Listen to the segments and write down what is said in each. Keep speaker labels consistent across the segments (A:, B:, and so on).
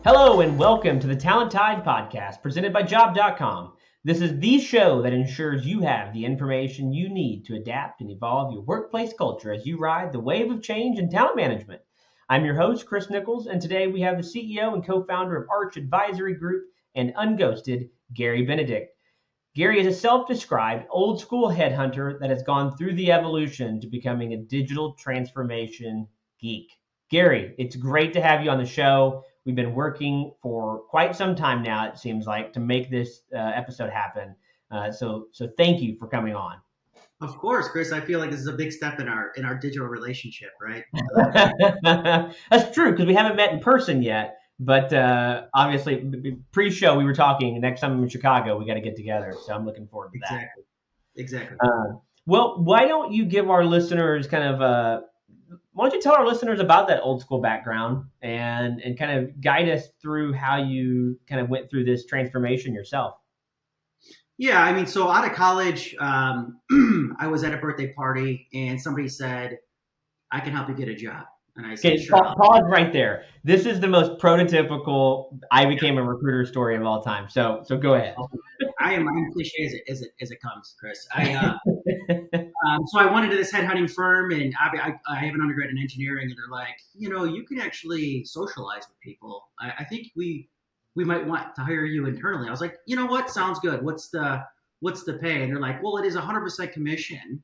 A: Hello and welcome to the Talent Tide podcast presented by Job.com. This is the show that ensures you have the information you need to adapt and evolve your workplace culture as you ride the wave of change in talent management. I'm your host, Chris Nichols, and today we have the CEO and co-founder of Arch Advisory Group and Unghosted, Gary Benedik. Gary is a self-described old school headhunter that has gone through the evolution to becoming a digital transformation geek. Gary, it's great to have you on the show. We've been working for quite some time now, it seems like, to make this episode happen. So thank you for coming on.
B: Of course, Chris. I feel like this is a big step in our digital relationship, right?
A: That's true, because we haven't met in person yet. But obviously, pre-show, we were talking. Next time I'm in Chicago, we got to get together. So I'm looking forward to that.
B: Exactly.
A: Well, why don't you give our listeners why don't you tell our listeners about that old school background and kind of guide us through how you kind of went through this transformation yourself?
B: Yeah, I mean, so out of college, I was at a birthday party and somebody said, "I can help you get a job." And I said, "Sure."
A: Pause right there. This is the most prototypical I became a recruiter story of all time. So go ahead.
B: I'm cliche as it comes, Chris. So I went into this headhunting firm, and I have an undergrad in engineering, and they're like, you can actually socialize with people. I think we might want to hire you internally. I was like, you know what? Sounds good. What's the pay? And they're like, well, it is 100% commission,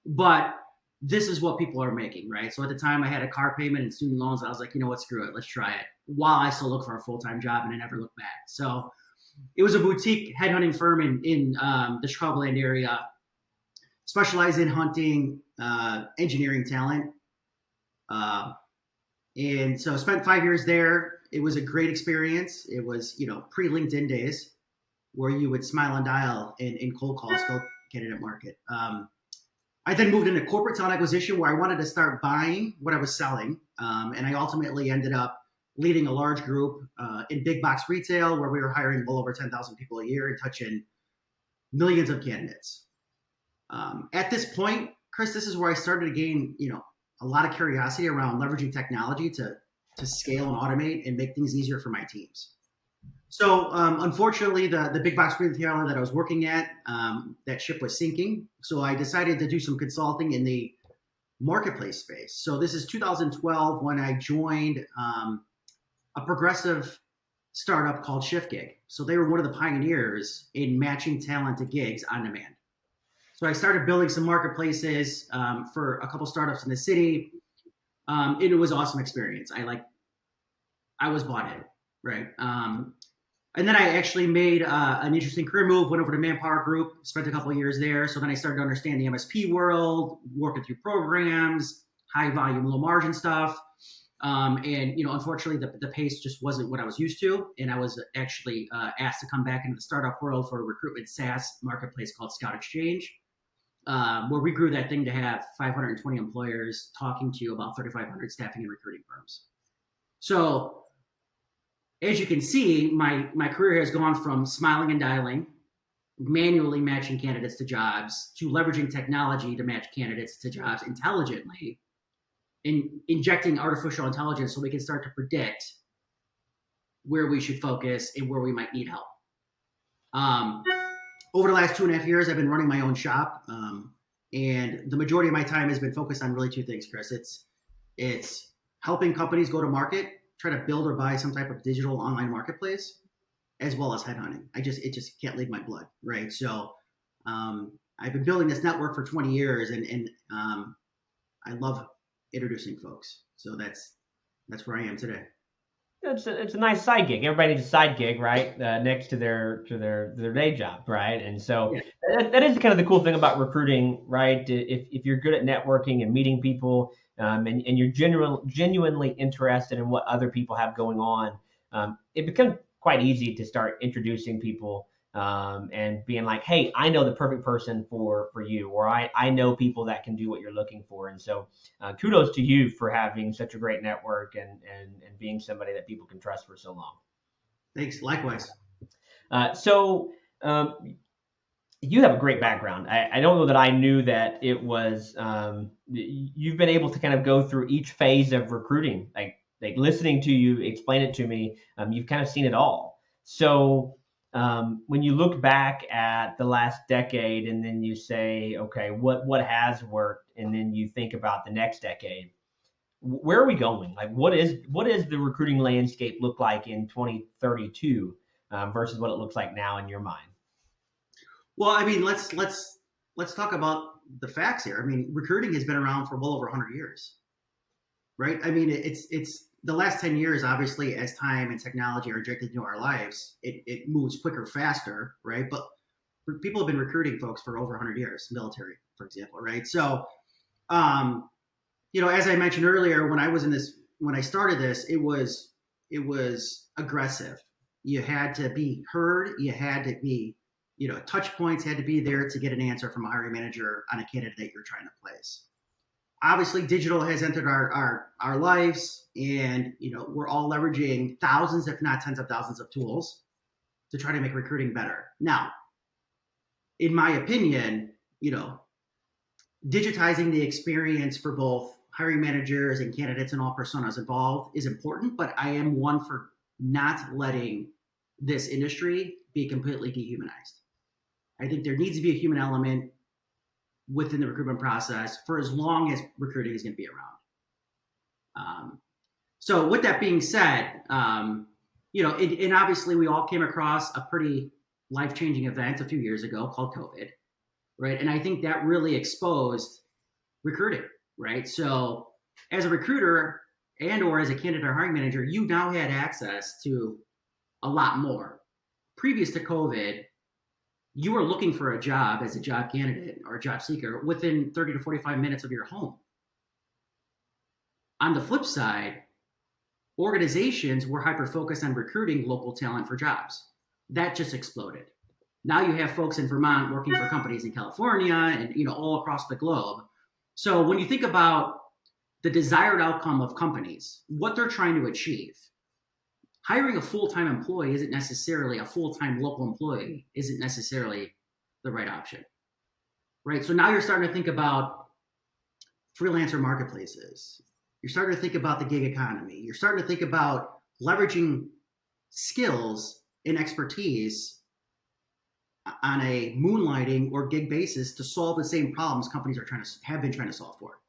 B: but this is what people are making, right? So at the time I had a car payment and student loans. I was like, you know what? Screw it. Let's try it while I still look for a full-time job, and I never looked back. So it was a boutique headhunting firm in the Chicagoland area, specialized in hunting engineering talent. And so I spent 5 years there. It was a great experience. It was, pre-LinkedIn days where you would smile and dial in cold calls, go candidate market. I then moved into corporate talent acquisition where I wanted to start buying what I was selling. And I ultimately ended up leading a large group in big box retail where we were hiring well over 10,000 people a year and touching millions of candidates. At this point, Chris, this is where I started to gain, a lot of curiosity around leveraging technology to scale and automate and make things easier for my teams. So unfortunately, the big box retailer that I was working at, that ship was sinking. So I decided to do some consulting in the marketplace space. So this is 2012 when I joined a progressive startup called ShiftGig. So they were one of the pioneers in matching talent to gigs on demand. So I started building some marketplaces for a couple startups in the city. It was an awesome experience. I was bought in, right? And then I actually made an interesting career move, went over to Manpower Group, spent a couple of years there. So then I started to understand the MSP world, working through programs, high volume, low margin stuff. And unfortunately, the pace just wasn't what I was used to. And I was actually asked to come back into the startup world for a recruitment SaaS marketplace called Scout Exchange, where we grew that thing to have 520 employers talking to about 3,500 staffing and recruiting firms. So as you can see, my career has gone from smiling and dialing, manually matching candidates to jobs, to leveraging technology to match candidates to jobs intelligently, and injecting artificial intelligence so we can start to predict where we should focus and where we might need help. Over the last 2.5 years, I've been running my own shop, and the majority of my time has been focused on really two things, Chris. It's helping companies go to market, try to build or buy some type of digital online marketplace, as well as headhunting. It just can't leave my blood, right? So I've been building this network for 20 years, and I love introducing folks. So that's where I am today.
A: It's a nice side gig. Everybody needs a side gig, right? Next to their day job, right? And so that is kind of the cool thing about recruiting, right? If you're good at networking and meeting people, and you're genuinely interested in what other people have going on, it becomes quite easy to start introducing people and being like, hey, I know the perfect person for you, or I know people that can do what you're looking for. And so kudos to you for having such a great network and being somebody that people can trust for so long.
B: Thanks. Likewise.
A: So you have a great background. I don't know that I knew that it was, you've been able to kind of go through each phase of recruiting, like like listening to you explain it to me, you've kind of seen it all. So when you look back at the last decade and then you say, okay, what has worked, and then you think about the next decade, where are we going? Like, what is the recruiting landscape look like in 2032 versus what it looks like now in your mind?
B: Well, I mean, let's talk about the facts here. I mean, recruiting has been around for well over 100 years, right? I mean, it's the last 10 years, obviously, as time and technology are injected into our lives, it moves quicker, faster, right? But people have been recruiting folks for over 100 years, military, for example, right? So, um, as I mentioned earlier, when I started this, it was aggressive. You had to be heard. You had to be, touch points had to be there to get an answer from a hiring manager on a candidate you're trying to place. Obviously, digital has entered our lives, and we're all leveraging thousands, if not tens of thousands, of tools to try to make recruiting better. Now, in my opinion, digitizing the experience for both hiring managers and candidates and all personas involved is important, but I am one for not letting this industry be completely dehumanized. I think there needs to be a human element within the recruitment process for as long as recruiting is going to be around. So with that being said, and obviously we all came across a pretty life-changing event a few years ago called COVID, right? And I think that really exposed recruiting, right? So as a recruiter and or as a candidate or hiring manager, you now had access to a lot more. Previous to COVID, you were looking for a job as a job candidate or a job seeker within 30 to 45 minutes of your home. On the flip side, organizations were hyper-focused on recruiting local talent for jobs. That just exploded. Now you have folks in Vermont working for companies in California and all across the globe. So when you think about the desired outcome of companies, what they're trying to achieve, hiring a full-time employee isn't necessarily a full-time local employee isn't necessarily the right option, right? So now you're starting to think about freelancer marketplaces. You're starting to think about the gig economy. You're starting to think about leveraging skills and expertise on a moonlighting or gig basis to solve the same problems companies have been trying to solve for.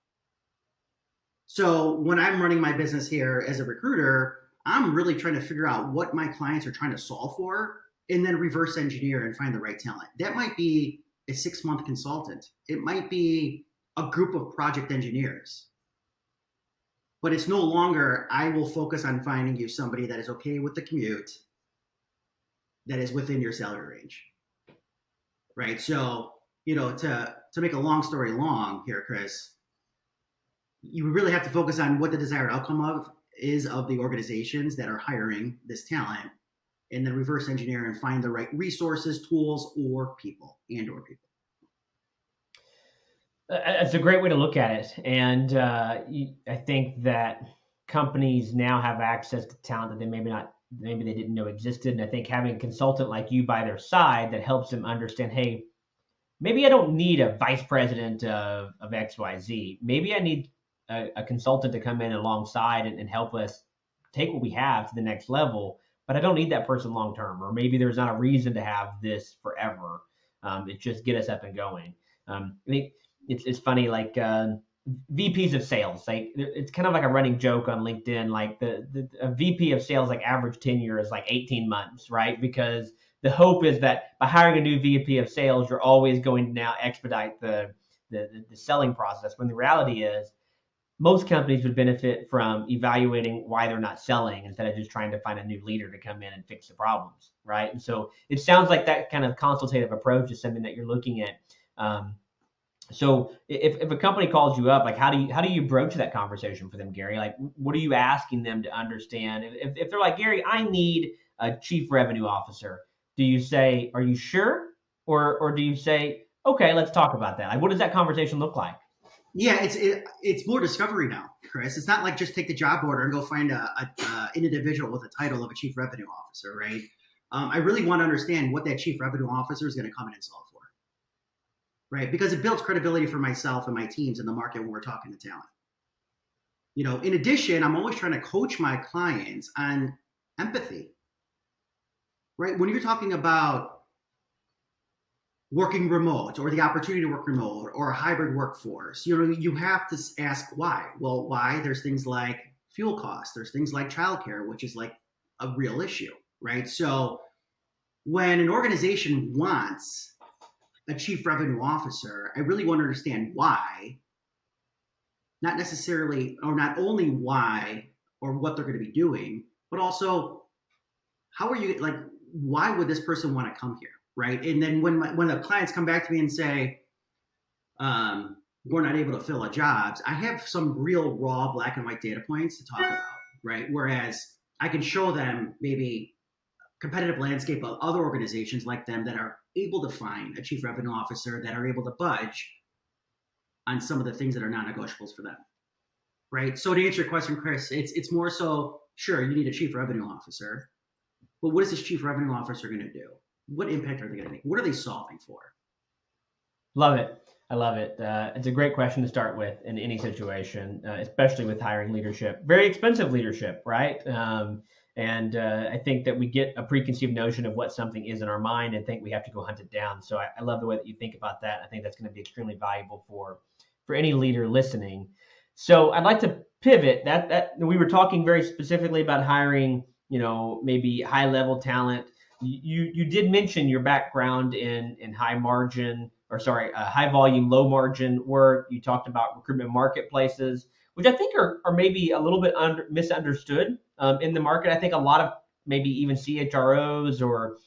B: So when I'm running my business here as a recruiter, I'm really trying to figure out what my clients are trying to solve for and then reverse engineer and find the right talent. That might be a 6-month consultant. It might be a group of project engineers. But it's no longer, I will focus on finding you somebody that is okay with the commute, that is within your salary range, right? So, to make a long story long here, Chris, you really have to focus on what the desired outcome is of the organizations that are hiring this talent, and then reverse engineer and find the right resources, tools, or people.
A: That's a great way to look at it. And I think that companies now have access to talent that maybe they didn't know existed. And I think having a consultant like you by their side that helps them understand, hey, maybe I don't need a vice president of XYZ. Maybe I need a consultant to come in alongside and help us take what we have to the next level, but I don't need that person long term, or maybe there's not a reason to have this forever. It's just get us up and going. I think it's funny, like VPs of sales, like it's kind of like a running joke on LinkedIn, like a VP of sales, like average tenure is like 18 months, right? Because the hope is that by hiring a new VP of sales, you're always going to now expedite the selling process, when the reality is most companies would benefit from evaluating why they're not selling instead of just trying to find a new leader to come in and fix the problems, right? And so it sounds like that kind of consultative approach is something that you're looking at. So if a company calls you up, like how do you broach that conversation for them, Gary? Like, what are you asking them to understand? If they're like, Gary, I need a chief revenue officer, do you say, are you sure? Or do you say, okay, let's talk about that? Like, what does that conversation look like?
B: Yeah, it's more discovery now, Chris. It's not like just take the job order and go find an individual with a title of a chief revenue officer, right? I really want to understand what that chief revenue officer is going to come in and solve for, right? Because it builds credibility for myself and my teams in the market when we're talking to talent. In addition, I'm always trying to coach my clients on empathy, right? When you're talking about working remote or the opportunity to work remote or a hybrid workforce, you have to ask why. Well, why? There's things like fuel costs. There's things like childcare, which is like a real issue, right? So when an organization wants a chief revenue officer, I really want to understand why, not necessarily, or not only why or what they're going to be doing, but also how are you, like, why would this person want to come here, right? And then when the clients come back to me and say, we're not able to fill our jobs, I have some real raw black and white data points to talk about, right? Whereas I can show them maybe competitive landscape of other organizations like them that are able to find a chief revenue officer, that are able to budge on some of the things that are non-negotiables for them, right? So to answer your question, Chris, it's more so, sure, you need a chief revenue officer, but what is this chief revenue officer going to do? What impact are they going to make? What are they solving for?
A: Love it. I love it. It's a great question to start with in any situation, especially with hiring leadership. Very expensive leadership, right? And I think that we get a preconceived notion of what something is in our mind and think we have to go hunt it down. So I love the way that you think about that. I think that's going to be extremely valuable for any leader listening. So I'd like to pivot. That we were talking very specifically about hiring, maybe high level talent. You did mention your background in high margin, high volume, low margin work. You talked about recruitment marketplaces, which I think are maybe a little bit misunderstood in the market. I think a lot of maybe even CHROs or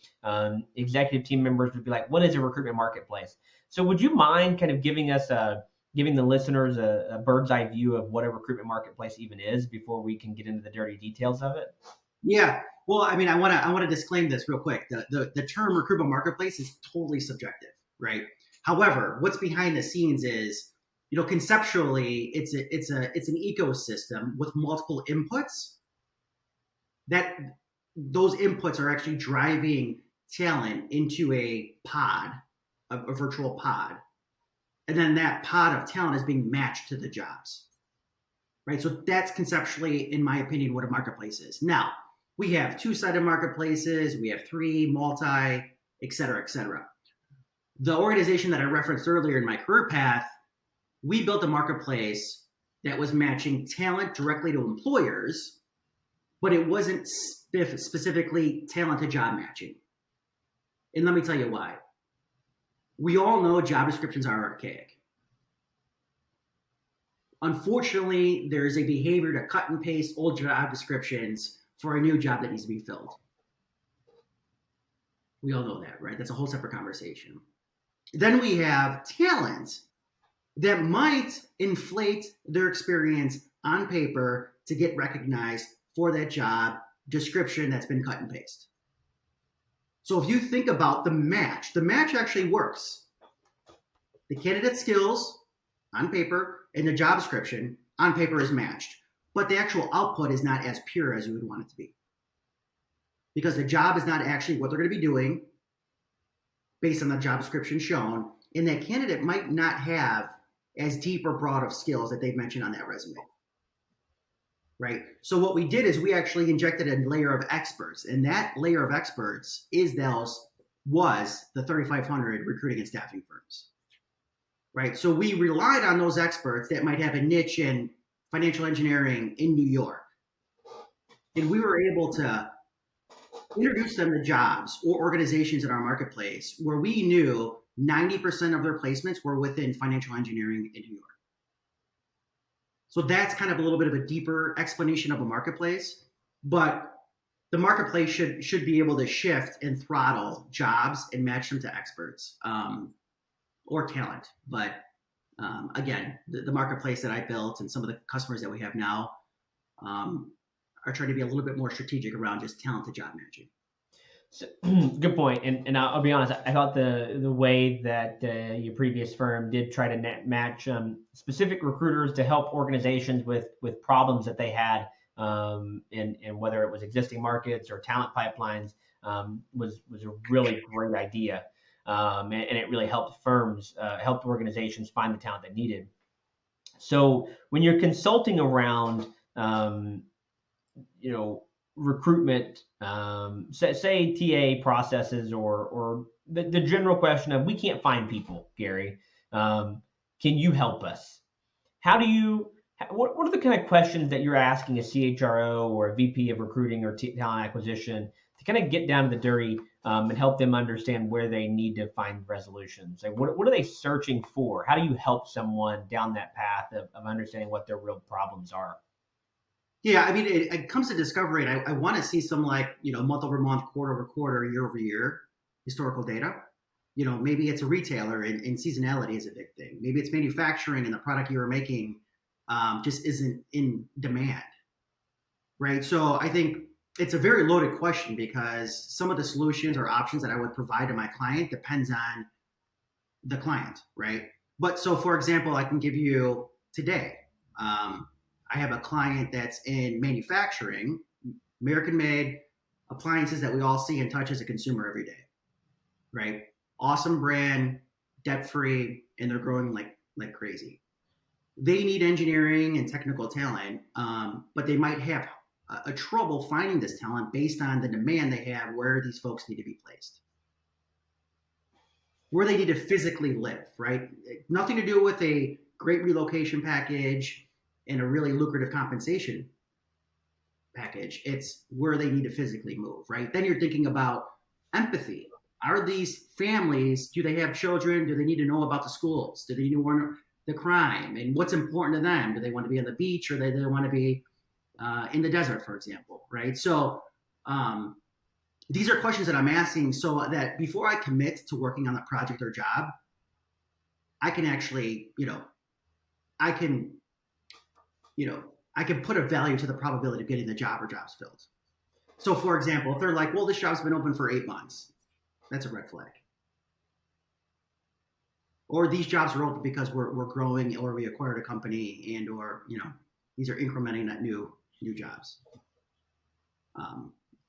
A: executive team members would be like, what is a recruitment marketplace? So would you mind kind of giving the listeners a bird's eye view of what a recruitment marketplace even is before we can get into the dirty details of it?
B: Yeah. Well, I mean, I want to disclaim this real quick. The term recruitment marketplace is totally subjective, right? However, what's behind the scenes is, conceptually, it's an ecosystem with multiple inputs, that those inputs are actually driving talent into a pod, a virtual pod. And then that pod of talent is being matched to the jobs, right? So that's conceptually, in my opinion, what a marketplace is. Now, we have two-sided marketplaces, we have three, multi, et cetera, et cetera. The organization that I referenced earlier in my career path, we built a marketplace that was matching talent directly to employers, but it wasn't specifically talent to job matching. And let me tell you why. We all know job descriptions are archaic. Unfortunately, there's a behavior to cut and paste old job descriptions for a new job that needs to be filled. We all know that, right? That's a whole separate conversation. Then we have talent that might inflate their experience on paper to get recognized for that job description that's been cut and paste. So if you think about the match actually works. The candidate skills on paper and the job description on paper is matched, but the actual output is not as pure as you would want it to be. Because the job is not actually what they're going to be doing based on the job description shown, and that candidate might not have as deep or broad of skills that they've mentioned on that resume. Right? So what we did is we actually injected a layer of experts, and that layer of experts was the 3,500 recruiting and staffing firms. Right? So we relied on those experts that might have a niche in financial engineering in New York. And we were able to introduce them to jobs or organizations in our marketplace where we knew 90% of their placements were within financial engineering in New York. So that's kind of a little bit of a deeper explanation of a marketplace, but the marketplace should be able to shift and throttle jobs and match them to experts or talent. But again, the marketplace that I built and some of the customers that we have now are trying to be a little bit more strategic around just talent to job matching.
A: So, good point. And I'll be honest, I thought the way that your previous firm did try to match specific recruiters to help organizations with problems that they had, and whether it was existing markets or talent pipelines, was a really great idea. And it really helped firms, helped organizations find the talent they needed. So when you're consulting around, you know, recruitment, say TA processes, or the general question of, we can't find people, Gary, can you help us? How do you, what are the kind of questions that you're asking a CHRO or a VP of recruiting or talent acquisition to kind of get down to the dirty, and help them understand where they need to find resolutions? Like, what are they searching for? How do you help someone down that path of understanding what their real problems are?
B: Yeah, I mean, it comes to discovery, and I want to see some, like, month over month, quarter over quarter, year over year historical data. Maybe it's a retailer, and seasonality is a big thing. Maybe it's manufacturing, and the product you were making just isn't in demand, right? So I think it's a very loaded question, because some of the solutions or options that I would provide to my client depends on the client, right? But so, for example, I can give you today. I have a client that's in manufacturing, American-made appliances that we all see and touch as a consumer every day, right? Awesome brand, debt-free, and they're growing like crazy. They need engineering and technical talent, but they might have a trouble finding this talent based on the demand they have, where these folks need to be placed, where they need to physically live, right? Nothing to do with a great relocation package and a really lucrative compensation package. It's where they need to physically move, right? Then you're thinking about empathy. Are these families, do they have children? Do they need to know about the schools? Do they need to know the crime? And what's important to them? Do they want to be on the beach, or do they want to be in the desert, for example, right? So these are questions that I'm asking, so that before I commit to working on a project or job, I can actually, I can, I can put a value to the probability of getting the job or jobs filled. So, for example, if they're like, well, this job's been open for 8 months, that's a red flag. Or these jobs are open because we're growing, or we acquired a company, and or these are incrementing that new jobs.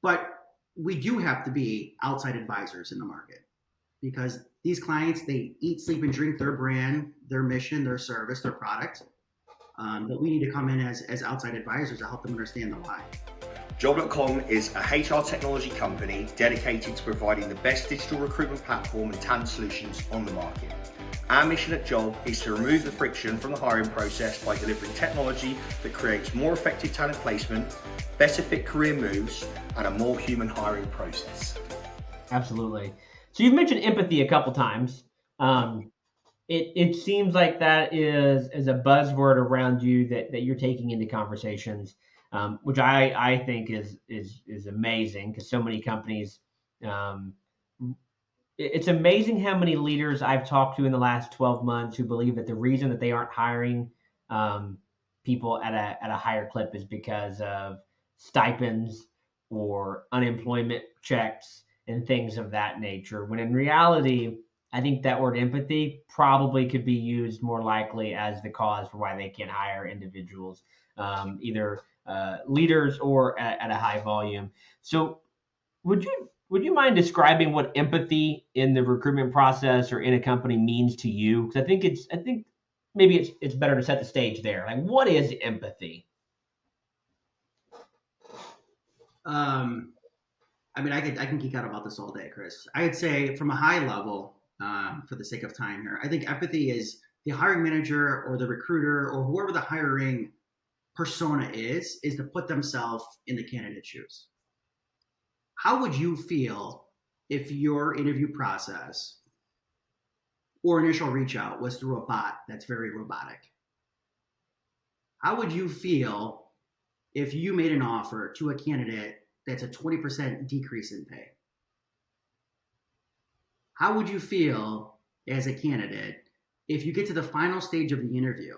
B: But we do have to be outside advisors in the market, because these clients, they eat, sleep, and drink their brand, their mission, their service, their product. But we need to come in as outside advisors to help them understand the why.
C: Job.com is a HR technology company dedicated to providing the best digital recruitment platform and talent solutions on the market. Our mission at Job is to remove the friction from the hiring process by delivering technology that creates more effective talent placement, better fit career moves, and a more human hiring process.
A: Absolutely. So you've mentioned empathy a couple times. It seems like that is a buzzword around you that you're taking into conversations, which I think is amazing, because so many companies. It's amazing how many leaders I've talked to in the last 12 months who believe that the reason that they aren't hiring people at a higher clip is because of stipends or unemployment checks and things of that nature. When in reality, I think that word empathy probably could be used more likely as the cause for why they can't hire individuals, either leaders or at a high volume. So would you mind describing what empathy in the recruitment process or in a company means to you? Because I think maybe it's better to set the stage there. Like, what is empathy?
B: I mean, I can geek out about this all day, Chris. I'd say, from a high level, for the sake of time here, I think empathy is the hiring manager or the recruiter or whoever the hiring persona is to put themselves in the candidate's shoes. How would you feel if your interview process or initial reach out was through a bot that's very robotic? How would you feel if you made an offer to a candidate that's a 20% decrease in pay? How would you feel as a candidate if you get to the final stage of the interview,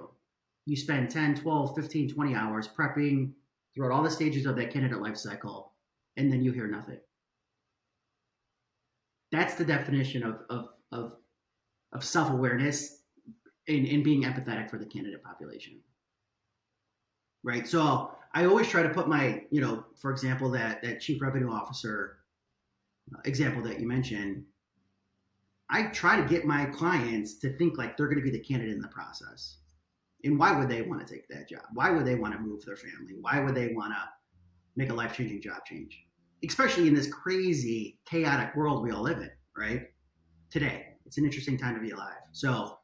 B: you spend 10, 12, 15, 20 hours prepping throughout all the stages of that candidate life cycle, and then you hear nothing? That's the definition of self-awareness and being empathetic for the candidate population, right? So I always try to put my, for example, that chief revenue officer example that you mentioned, I try to get my clients to think like they're going to be the candidate in the process. And why would they want to take that job? Why would they want to move their family? Why would they want to make a life-changing job change? Especially in this crazy, chaotic world we all live in, right? Today, it's an interesting time to be alive. So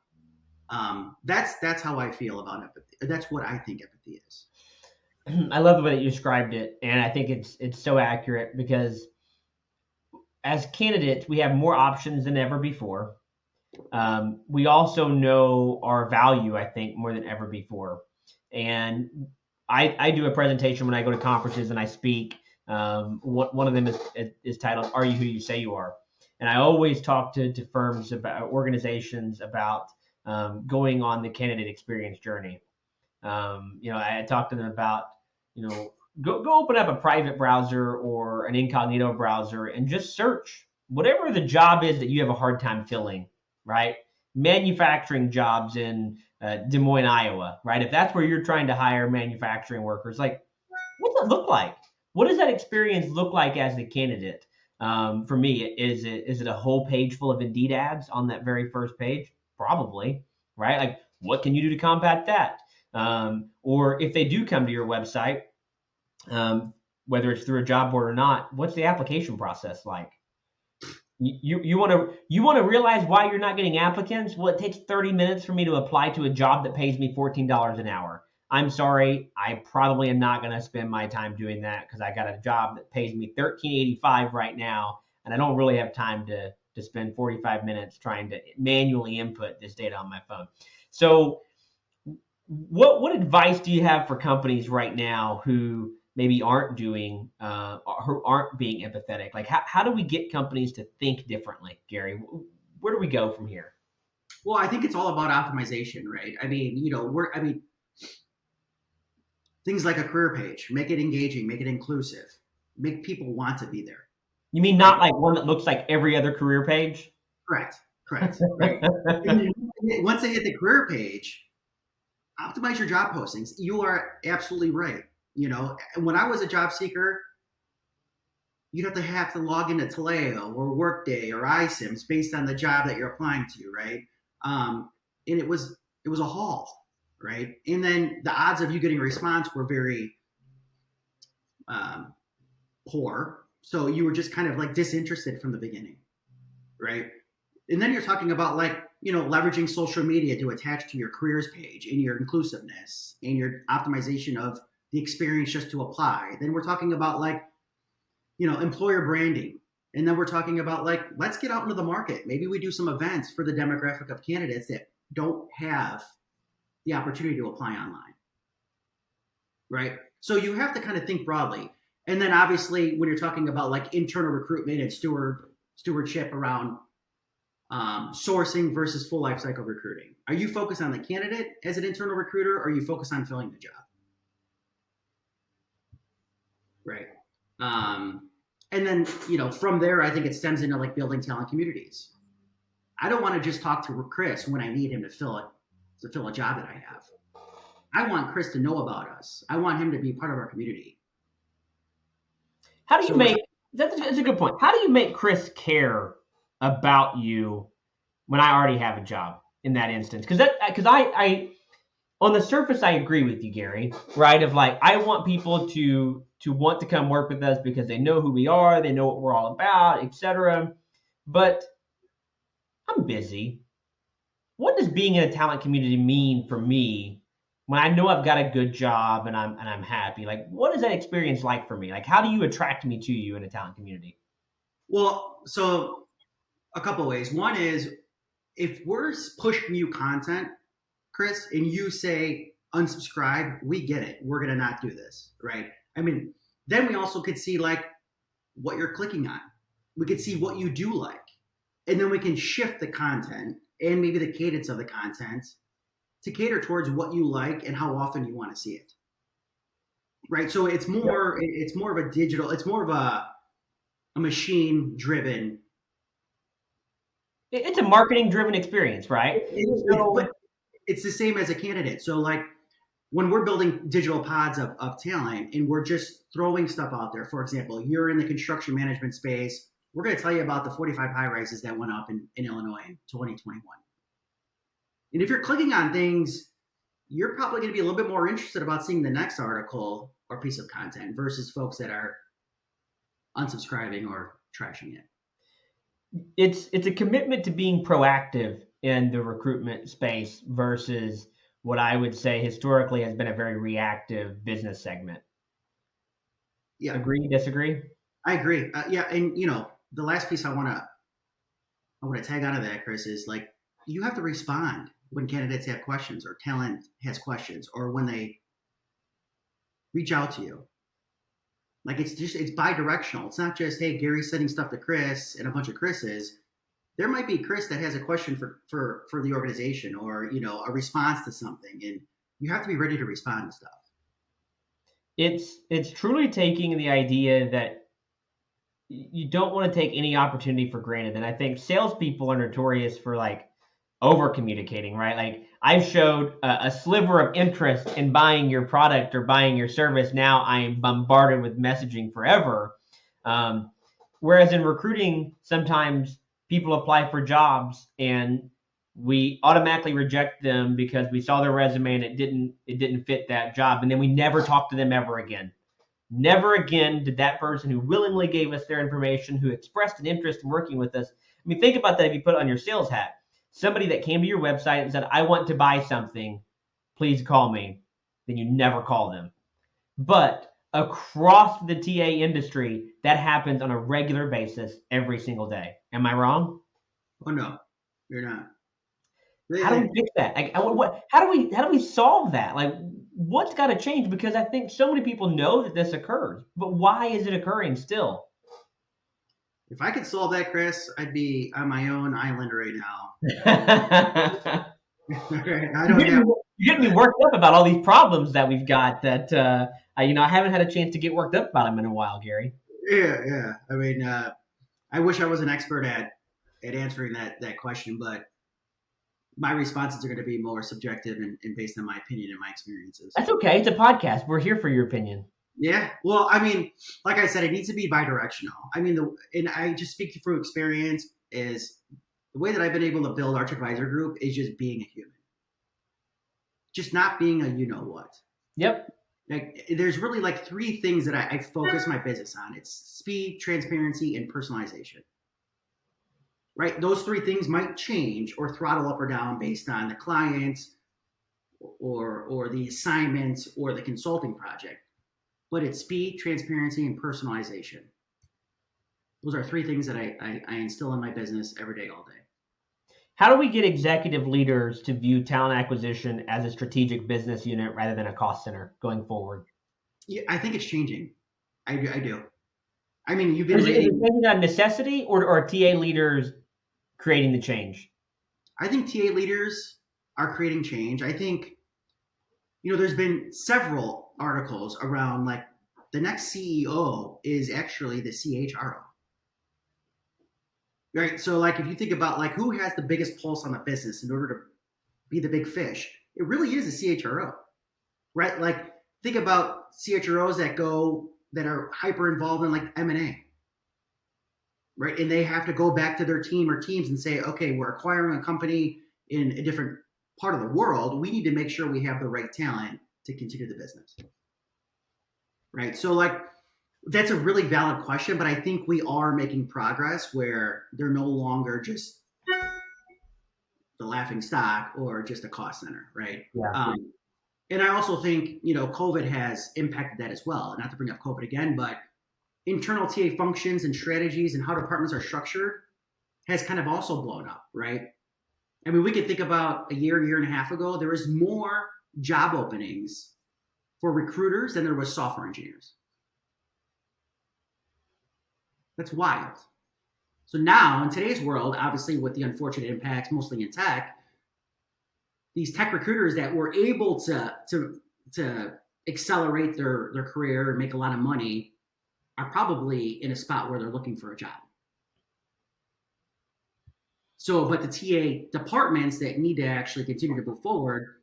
B: that's how I feel about empathy. That's what I think empathy is.
A: I love the way that you described it, and I think it's so accurate because as candidates, we have more options than ever before. We also know our value, I think, more than ever before. And I do a presentation when I go to conferences and I speak. One of them is titled, "Are You Who You Say You Are?" And I always talk to firms, about organizations, about going on the candidate experience journey. I talk to them about, go open up a private browser or an incognito browser and just search whatever the job is that you have a hard time filling, right? Manufacturing jobs in Des Moines, Iowa, right? If that's where you're trying to hire manufacturing workers, like, what's it look like? What does that experience look like as the candidate? For me, is it a whole page full of Indeed ads on that very first page? Probably, right? Like, what can you do to combat that? Or if they do come to your website, whether it's through a job board or not, what's the application process like? You want to realize why you're not getting applicants? Well, it takes 30 minutes for me to apply to a job that pays me $14 an hour. I'm sorry, I probably am not going to spend my time doing that because I got a job that pays me $13.85 right now, and I don't really have time to spend 45 minutes trying to manually input this data on my phone. So what advice do you have for companies right now who maybe aren't doing, who aren't being empathetic? Like, how do we get companies to think differently, Gary? Where do we go from here?
B: Well, I think it's all about optimization, right? I mean, things like a career page, make it engaging, make it inclusive, make people want to be there.
A: You mean not like one that looks like every other career page?
B: Correct. Right. Once they hit the career page, optimize your job postings. You are absolutely right. When I was a job seeker, you'd have to log into Taleo or Workday or iSIMS based on the job that you're applying to, right? And it was a haul, right? And then the odds of you getting a response were very poor. So you were just kind of like disinterested from the beginning, right? And then you're talking about leveraging social media to attach to your careers page and your inclusiveness and your optimization of the experience just to apply. Then we're talking about employer branding. And then we're talking about let's get out into the market. Maybe we do some events for the demographic of candidates that don't have the opportunity to apply online, right? So you have to kind of think broadly. And then obviously when you're talking about internal recruitment and stewardship around sourcing versus full life cycle recruiting. Are you focused on the candidate as an internal recruiter, or are you focused on filling the job? Right. And then, from there, I think it stems into building talent communities. I don't want to just talk to Chris when I need him to fill a job that I have. I want Chris to know about us. I want him to be part of our community.
A: How do you that's a good point. How do you make Chris care about you when I already have a job in that instance? Because I on the surface I agree with you, Gary, right? Of I want people to want to come work with us because they know who we are, they know what we're all about, etc. But I'm busy. What does being in a talent community mean for me when I know I've got a good job and I'm happy? What is that experience like for me? How do you attract me to you in a talent community?
B: Well, so a couple of ways. One is if we're pushing you content, Chris, and you say unsubscribe, we get it. We're going to not do this, right? I mean, then we also could see what you're clicking on. We could see what you do like. And then we can shift the content and maybe the cadence of the content to cater towards what you like and how often you want to see it. Right? So it's more of a digital, it's more of a machine driven.
A: It's a marketing driven experience, right?
B: It's the same as a candidate. So when we're building digital pods of talent and we're just throwing stuff out there, for example, you're in the construction management space, we're going to tell you about the 45 high rises that went up in Illinois in 2021. And if you're clicking on things you're probably going to be a little bit more interested about seeing the next article or piece of content versus folks that are unsubscribing or trashing it.
A: It's a commitment to being proactive in the recruitment space versus what I would say historically has been a very reactive business segment.
B: Yeah.
A: Agree, disagree?
B: I agree. Yeah. And the last piece I want to tag onto that, Chris, is like, you have to respond when candidates have questions or talent has questions or when they reach out to you. Like it's bi-directional. It's not just, hey, Gary's sending stuff to Chris and a bunch of Chris's. There might be Chris that has a question for the organization or, a response to something. And you have to be ready to respond to stuff.
A: It's truly taking the idea that you don't want to take any opportunity for granted. And I think salespeople are notorious for like over communicating, right? Like I've showed a sliver of interest in buying your product or buying your service. Now I am bombarded with messaging forever. Whereas in recruiting, sometimes people apply for jobs and we automatically reject them because we saw their resume and it didn't fit that job. And then we never talk to them ever again. Never again did that person who willingly gave us their information, who expressed an interest in working with us. I mean, think about that if you put it on your sales hat. Somebody that came to your website and said, I want to buy something, please call me. Then you never call them. But across the TA industry, that happens on a regular basis every single day. Am I wrong?
B: Oh, no, you're not.
A: How do we fix that? Like, how do we solve that? Like, what's got to change? Because I think so many people know that this occurs, but why is it occurring still?
B: If I could solve that, Chris, I'd be on my own island right now.
A: You're getting me worked up about all these problems that we've got that, I haven't had a chance to get worked up about them in a while, Gary.
B: Yeah. I mean, I wish I was an expert at answering that question, but my responses are going to be more subjective and based on my opinion and my experiences.
A: That's okay. It's a podcast. We're here for your opinion.
B: Yeah. Well, I mean, like I said, it needs to be bi-directional. I mean, and I just speak through experience is the way that I've been able to build Arch Advisor Group is just being a human. Just not being a you-know-what.
A: Yep.
B: Like, there's really like three things that I focus my business on. It's speed, transparency, and personalization. Right? Those three things might change or throttle up or down based on the clients or the assignments or the consulting project. But it's speed, transparency, and personalization. Those are three things that I instill in my business every day, all day.
A: How do we get executive leaders to view talent acquisition as a strategic business unit rather than a cost center going forward?
B: Yeah, I think it's changing. I do. I mean, you've been
A: Is it a necessity or are TA leaders creating the change?
B: I think TA leaders are creating change. I think, there's been several articles around like the next CEO is actually the CHRO. Right. So like if you think about like who has the biggest pulse on the business in order to be the big fish, it really is a CHRO. Right? Like think about CHROs that are hyper involved in like M&A. Right? And they have to go back to their team or teams and say, okay, we're acquiring a company in a different part of the world. We need to make sure we have the right talent to continue the business. Right? So like that's a really valid question, but I think we are making progress where they're no longer just the laughing stock or just a cost center, right?
A: Yeah.
B: And I also think, COVID has impacted that as well. Not to bring up COVID again, but internal TA functions and strategies and how departments are structured has kind of also blown up, right? I mean, we could think about a year and a half ago, there was more job openings for recruiters than there was software engineers. That's wild. So now in today's world, obviously with the unfortunate impacts, mostly in tech, these tech recruiters that were able to accelerate their career and make a lot of money are probably in a spot where they're looking for a job. So, but the TA departments that need to actually continue to move forward,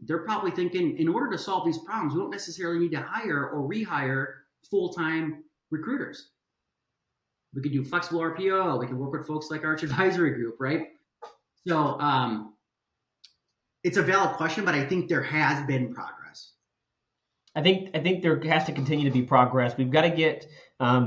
B: they're probably thinking, in order to solve these problems, we don't necessarily need to hire or rehire full-time recruiters. We could do flexible RPO. We can work with folks like Arch Advisory Group, right? So It's a valid question, but I think there has been progress.
A: I think there has to continue to be progress. We've got to get TA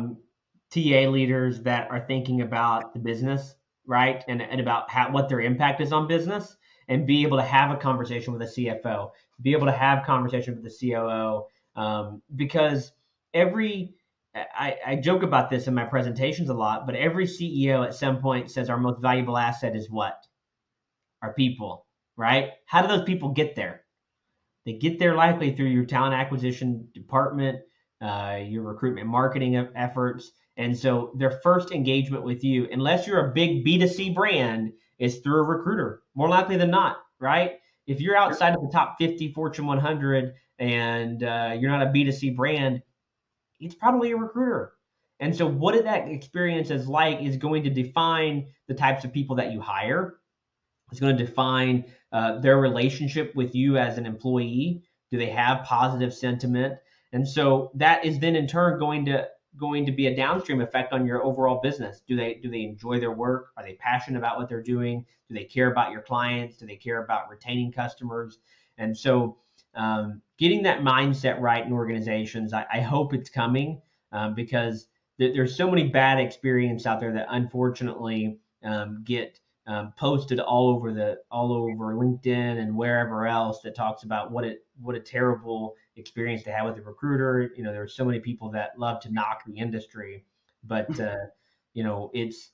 A: leaders that are thinking about the business, right, and about what their impact is on business, and be able to have a conversation with a CFO, be able to have conversation with the COO, because I joke about this in my presentations a lot, but every CEO at some point says our most valuable asset is what? Our people, right? How do those people get there? They get there likely through your talent acquisition department, your recruitment marketing efforts. And so their first engagement with you, unless you're a big B2C brand, is through a recruiter, more likely than not, right? If you're outside of the top 50 Fortune 100 and you're not a B2C brand, it's probably a recruiter. And so what that experience is like is going to define the types of people that you hire. It's going to define their relationship with you as an employee. Do they have positive sentiment? And so that is then in turn going to be a downstream effect on your overall business. Do they enjoy their work? Are they passionate about what they're doing? Do they care about your clients? Do they care about retaining customers? And so getting that mindset right in organizations, I hope it's coming because there's so many bad experiences out there that unfortunately get posted all over LinkedIn and wherever else that talks about what a terrible experience they had with the recruiter. You know, there are so many people that love to knock the industry, but you know, it's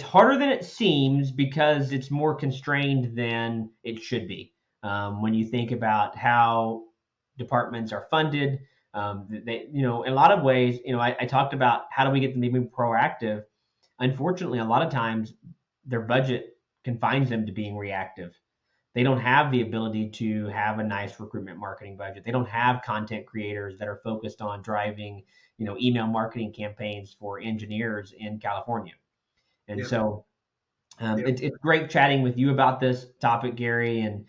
A: harder than it seems because it's more constrained than it should be. When you think about how departments are funded, they, you know, in a lot of ways, you know, I talked about how do we get them to be proactive. Unfortunately, a lot of times their budget confines them to being reactive. They don't have the ability to have a nice recruitment marketing budget. They don't have content creators that are focused on driving, you know, email marketing campaigns for engineers in California. And
B: Yep.
A: so
B: Yep.
A: it's great chatting with you about this topic, Gary. And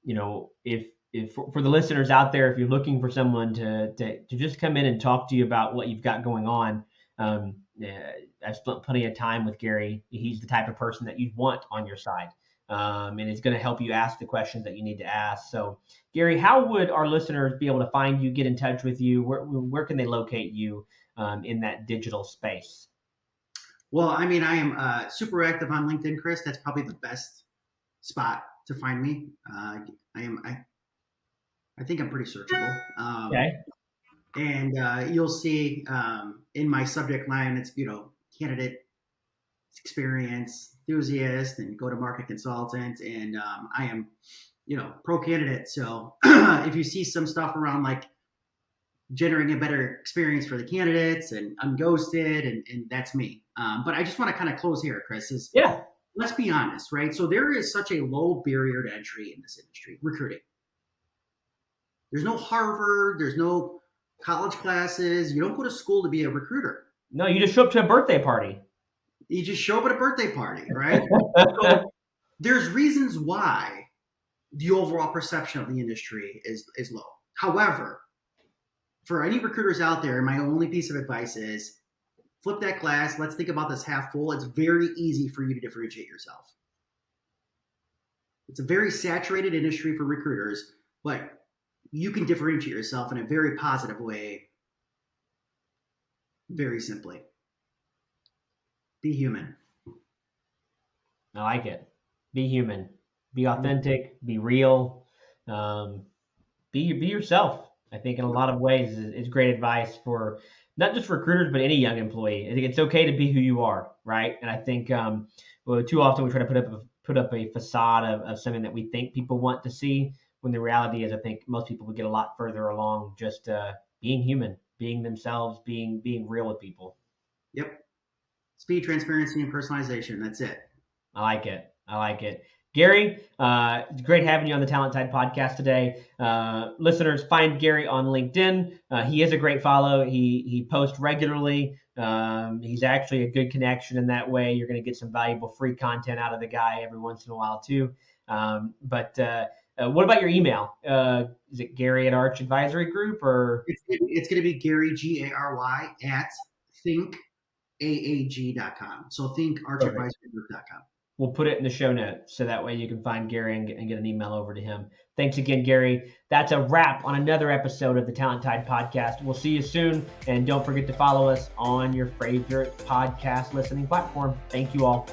A: you know, if for the listeners out there, if you're looking for someone to just come in and talk to you about what you've got going on, I've spent plenty of time with Gary. He's the type of person that you'd want on your side. And it's going to help you ask the questions that you need to ask. So, Gary, how would our listeners be able to find you, get in touch with you? Where can they locate you in that digital space?
B: Well, I mean, I am super active on LinkedIn, Chris. That's probably the best spot to find me. I think I'm pretty searchable.
A: Okay.
B: And you'll see in my subject line, it's, you know, candidate experience, enthusiast, and go-to-market consultant. And I am, you know, pro candidate. So if you see some stuff around like generating a better experience for the candidates and unghosted, and that's me. But I just want to kind of close here, Chris, let's be honest, right? So there is such a low barrier to entry in this industry, recruiting. There's no Harvard, there's no college classes. You don't go to school to be a recruiter.
A: No, you just show up to a birthday party.
B: You just show up at a birthday party, right? So there's reasons why the overall perception of the industry is low. However, for any recruiters out there, my only piece of advice is flip that glass. Let's think about this half full. It's very easy for you to differentiate yourself. It's a very saturated industry for recruiters, but you can differentiate yourself in a very positive way, very simply. Be human.
A: I like it. Be human. Be authentic. Be real. Be yourself. I think in a lot of ways is great advice for not just recruiters, but any young employee. I think it's okay to be who you are, right? And I think too often we try to put up a facade of something that we think people want to see, when the reality is I think most people would get a lot further along just being human, being themselves, being real with people.
B: Yep. Speed, transparency, and personalization. That's it.
A: I like it. Gary, it's great having you on the Talent Tide podcast today. Listeners, find Gary on LinkedIn. He is a great follow. He posts regularly. He's actually a good connection in that way. You're going to get some valuable free content out of the guy every once in a while too. But what about your email? Is it Gary at Arch Advisory Group, or?
B: It's going to be Gary, Gary, at thinkaag.com. So thinkarchadvisorygroup.com.
A: We'll put it in the show notes so that way you can find Gary and get an email over to him. Thanks again, Gary. That's a wrap on another episode of the Talent Tide podcast. We'll see you soon. And don't forget to follow us on your favorite podcast listening platform. Thank you all.